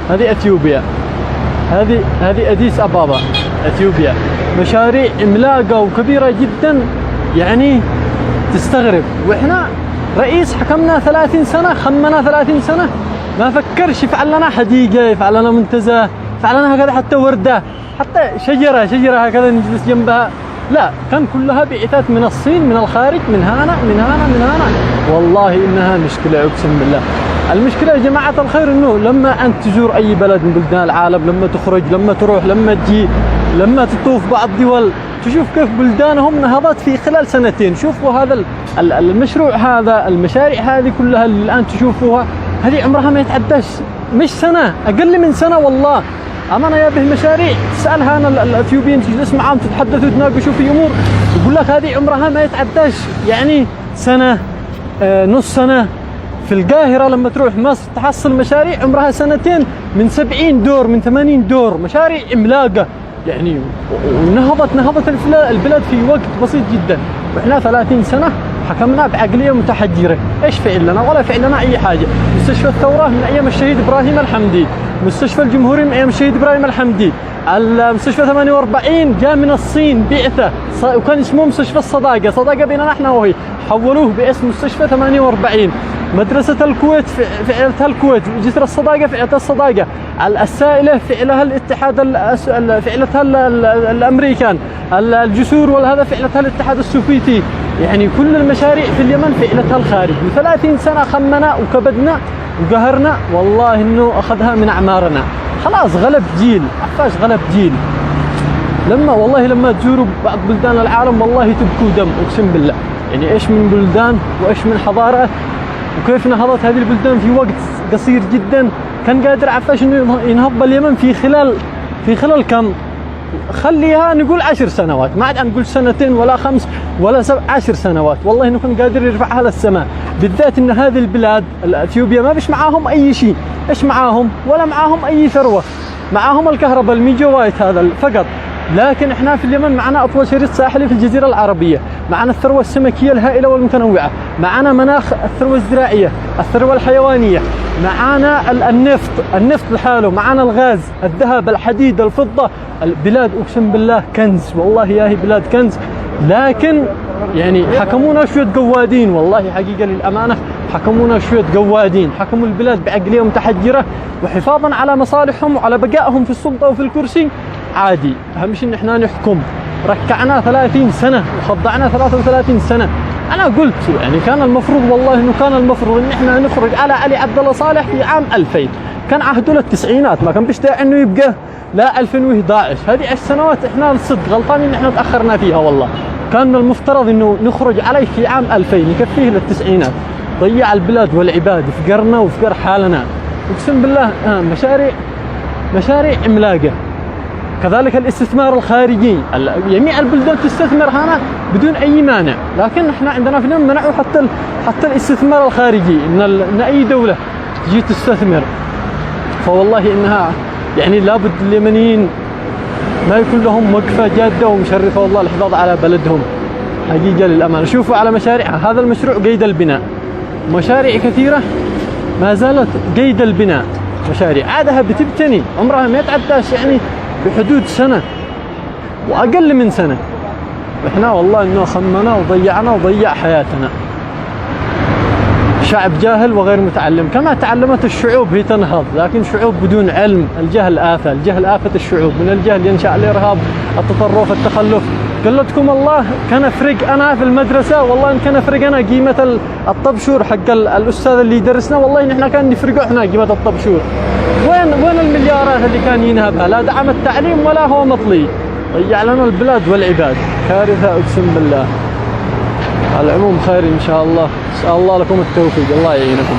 هذه اثيوبيا، هذه اديس ابابا اثيوبيا. مشاريع عملاقه وكبيره جدا يعني تستغرب. واحنا رئيس حكمنا 30 سنه، خمنا 30 سنه، ما فكرش يفعل لنا حديقه، يفعل لنا منتزه، يفعل لنا هكذا حتى ورده، حتى شجره هكذا نجلس جنبها. لا، كان كلها بعثات من الصين، من الخارج، من هنا. والله انها مشكله، اقسم بالله. المشكله يا جماعه الخير انه لما انت تزور اي بلد من بلدان العالم، لما تخرج، لما تروح، لما تجي، لما تطوف بعض الدول، تشوف كيف بلدانهم نهضت في خلال سنتين. شوفوا هذا المشروع، هذا المشاريع هذه كلها اللي الان تشوفوها، هذه عمرها ما يتعداش مش سنه، اقل من سنه والله. امانه يا به مشاريع تسالها انا الاثيوبيين، تجلس معاهم تتحدثوا تناقشوا في امور، يقول لك هذه عمرها ما يتعداش يعني سنه، نص سنه. في القاهره لما تروح مصر تحصل مشاريع عمرها سنتين، من 70 دور، من 80 دور، مشاريع عملاقه يعني. ونهضت البلاد في وقت بسيط جدا. واحنا 30 سنه حكمنا بعقليه متحجره. ايش فعل لنا؟ ولا فعل لنا اي حاجه. مستشفى الثوره من ايام الشهيد ابراهيم الحمدي، مستشفى الجمهوري من ايام الشهيد ابراهيم الحمدي، المستشفى 48 جاء من الصين بعثه، وكان اسمه مستشفى صداقه بيننا نحن وهي، حولوه باسم مستشفى 48. مدرسة الكويت فعلتها الكويت، جسر الصداقة فعلتها الصداقة، السائلة فعلها الاتحاد، فعلتها الأمريكان، الجسور وهذا فعلتها الاتحاد السوفيتي. يعني كل المشاريع في اليمن فعلتها الخارج. و30 سنة خمنا وكبدنا وقهرنا، والله إنه أخذها من أعمارنا. خلاص غلب جيل، عفاش غلب جيل. لما تزوروا بعض بلدان العالم والله تبكوا دم، أقسم بالله. يعني إيش من بلدان وإيش من حضارات، وكيف نهضت هذه البلدان في وقت قصير جدا. كان قادر عفاش انه ينهض اليمن في خلال كم، خليها نقول 10 سنوات، ما عاد نقول سنتين ولا 5 ولا 7، 10 سنوات. والله انه كان قادر يرفعها للسماء. بالذات ان هذه البلاد الاثيوبيا ما بيش معاهم اي شيء. ايش معاهم؟ ولا معاهم اي ثروه. معاهم الكهرباء الميجا وايت هذا فقط. لكن احنا في اليمن معنا اطول شريط ساحلي في الجزيره العربيه، معنا الثروه السمكيه الهائله والمتنوعه، معنا مناخ الثروه الزراعيه، الثروه الحيوانيه، معنا النفط لحاله، معنا الغاز، الذهب، الحديد، الفضه. البلاد اقسم بالله كنز، والله يا هي بلاد كنز. لكن يعني حكمونا شويه قوادين، والله حقيقه للامانه حكمونا شويه قوادين، حكموا البلاد بعقليه متحجره وحفاظا على مصالحهم وعلى بقائهم في السلطه وفي الكرسي. عادي، اهم شيء ان احنا نحكم. ركعنا 30 سنه وخضعنا 33 سنه. انا قلت يعني كان المفروض، والله انه كان المفروض ان احنا نخرج على علي عبد الله صالح في عام 2000. كان عهده للتسعينات، ما كان بيش داعي انه يبقى لا 2011. هذه 10 سنوات احنا الصدق غلطانين ان احنا تاخرنا فيها. والله كان المفترض انه نخرج عليه في عام 2000 يكفيه للتسعينات. ضيع البلاد والعباد، فقرنا وفقر حالنا اقسم بالله. مشاريع عملاقه. كذلك الاستثمار الخارجي، جميع البلدان تستثمر هنا بدون اي مانع. لكن احنا عندنا في اليمن منعوا حتى الاستثمار الخارجي، ان اي دوله تجي تستثمر. فوالله انها يعني لابد اليمنيين ما يكون لهم وقفه جاده ومشرفه والله الحفاظ على بلدهم حقيقه للامانه. شوفوا على مشاريعها، هذا المشروع قيد البناء، مشاريع كثيره ما زالت قيد البناء. مشاريع عادها بتبتني، عمرها ما يتعداش يعني بحدود سنه واقل من سنه. احنا والله انه خمنا وضيعنا وضيع حياتنا. شعب جاهل وغير متعلم، كما تعلمت الشعوب هي تنهض، لكن شعوب بدون علم. الجهل آفة، الجهل آفة الشعوب. من الجهل ينشأ الإرهاب، التطرف، التخلف. قلتكم الله كان افرق انا في المدرسه، والله ان كان افرق انا قيمه الطبشور حق الاستاذ اللي يدرسنا، والله ان احنا كان نفرقوا احنا قيمه الطبشور. وين المليارات اللي كان ينهبها؟ لا دعم التعليم ولا هو مطلي. ضيع لنا البلاد والعباد، كارثه اقسم بالله. على العموم خير ان شاء الله، اسال الله لكم التوفيق، الله يعينكم.